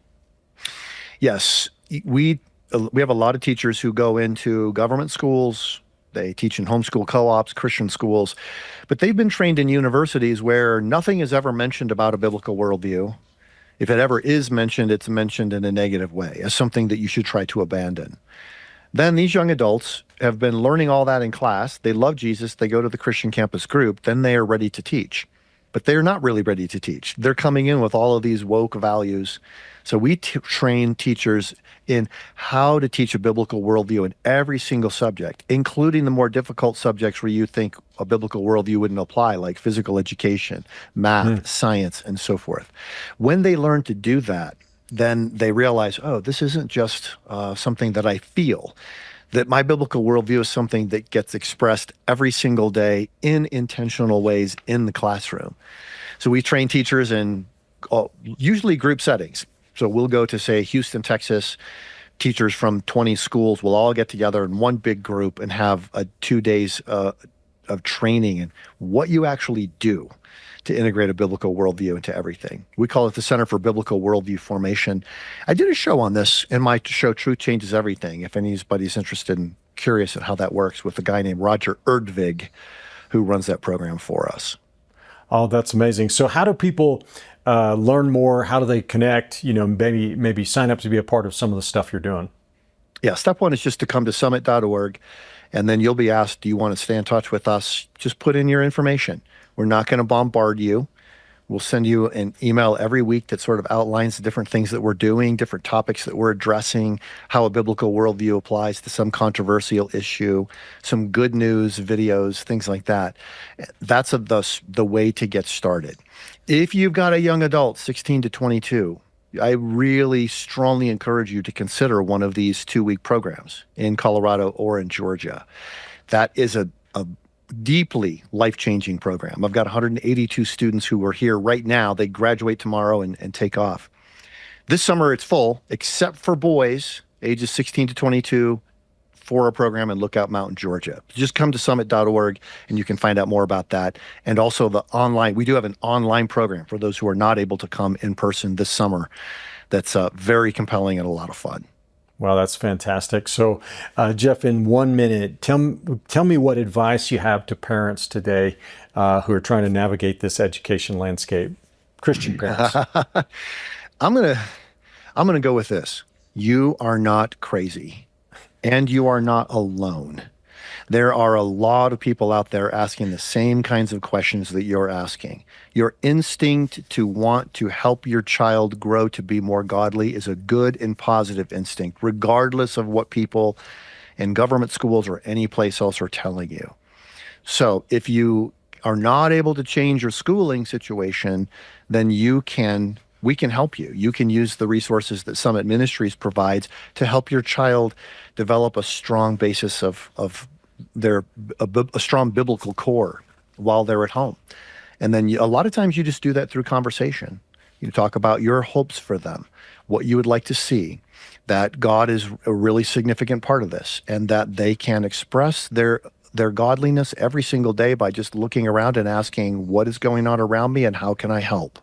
Yes. We have a lot of teachers who go into government schools. They teach in homeschool co-ops, Christian schools, but they've been trained in universities where nothing is ever mentioned about a biblical worldview. If it ever is mentioned, it's mentioned in a negative way, as something that you should try to abandon. Then these young adults have been learning all that in class. They love Jesus. They go to the Christian campus group. Then they are ready to teach. But they're not really ready to teach. They're coming in with all of these woke values. So we train teachers in how to teach a biblical worldview in every single subject, including the more difficult subjects where you think a biblical worldview wouldn't apply, like physical education, math, science, and so forth. When they learn to do that, then they realize, oh, this isn't just something that I feel. that my biblical worldview is something that gets expressed every single day in intentional ways in the classroom. So we train teachers in usually group settings. So we'll go to, say, Houston, Texas. Teachers from 20 schools will all get together in one big group and have 2 days of training in what you actually do to integrate a biblical worldview into everything. We call it the Center for Biblical Worldview Formation. I did a show on this in my show, Truth Changes Everything, if anybody's interested and curious at how that works, with a guy named Roger Erdvig, who runs that program for us. Oh, that's amazing. So how do people learn more? How do they connect? Maybe sign up to be a part of some of the stuff you're doing. Yeah, step one is just to come to summit.org, and then you'll be asked, do you want to stay in touch with us? Just put in your information. We're not going to bombard you. We'll send you an email every week that sort of outlines the different things that we're doing, different topics that we're addressing, how a biblical worldview applies to some controversial issue, some good news videos, things like that. That's the way to get started. If you've got a young adult, 16 to 22, I really strongly encourage you to consider one of these 2-week programs in Colorado or in Georgia. That is a deeply life-changing program. I've got 182 students who are here right now. They graduate tomorrow and take off. This summer it's full, except for boys ages 16 to 22 for a program in Lookout Mountain, Georgia. Just come to summit.org and you can find out more about that. And also we do have an online program for those who are not able to come in person this summer. That's very compelling and a lot of fun. Wow, that's fantastic. So, Jeff, in 1 minute, tell me what advice you have to parents today who are trying to navigate this education landscape, Christian parents. I'm gonna go with this. You are not crazy, and you are not alone. There are a lot of people out there asking the same kinds of questions that you're asking. Your instinct to want to help your child grow to be more godly is a good and positive instinct, regardless of what people in government schools or any place else are telling you. So if you are not able to change your schooling situation, then we can help you. You can use the resources that Summit Ministries provides to help your child develop a strong basis of a strong biblical core while they're at home. And then a lot of times you just do that through conversation. You talk about your hopes for them, what you would like to see, that God is a really significant part of this, and that they can express their godliness every single day by just looking around and asking, what is going on around me and how can I help?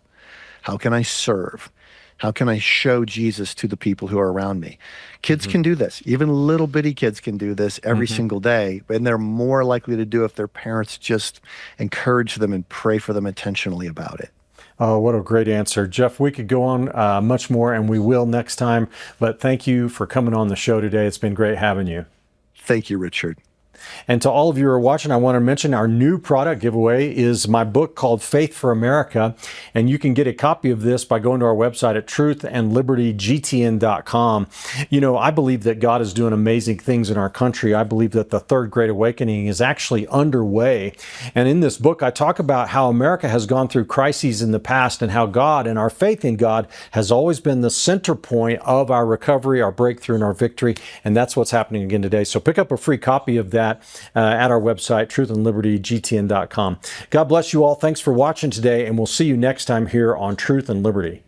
How can I serve? How can I show Jesus to the people who are around me? Kids can do this. Even little bitty kids can do this every single day. And they're more likely to do if their parents just encourage them and pray for them intentionally about it. Oh, what a great answer. Jeff, we could go on much more, and we will next time. But thank you for coming on the show today. It's been great having you. Thank you, Richard. And to all of you who are watching, I want to mention our new product giveaway is my book called Faith for America. And you can get a copy of this by going to our website at truthandlibertygtn.com. I believe that God is doing amazing things in our country. I believe that the Third Great Awakening is actually underway. And in this book, I talk about how America has gone through crises in the past and how God and our faith in God has always been the center point of our recovery, our breakthrough, and our victory. And that's what's happening again today. So pick up a free copy of that at our website, truthandlibertygtn.com. God bless you all. Thanks for watching today, and we'll see you next time here on Truth and Liberty.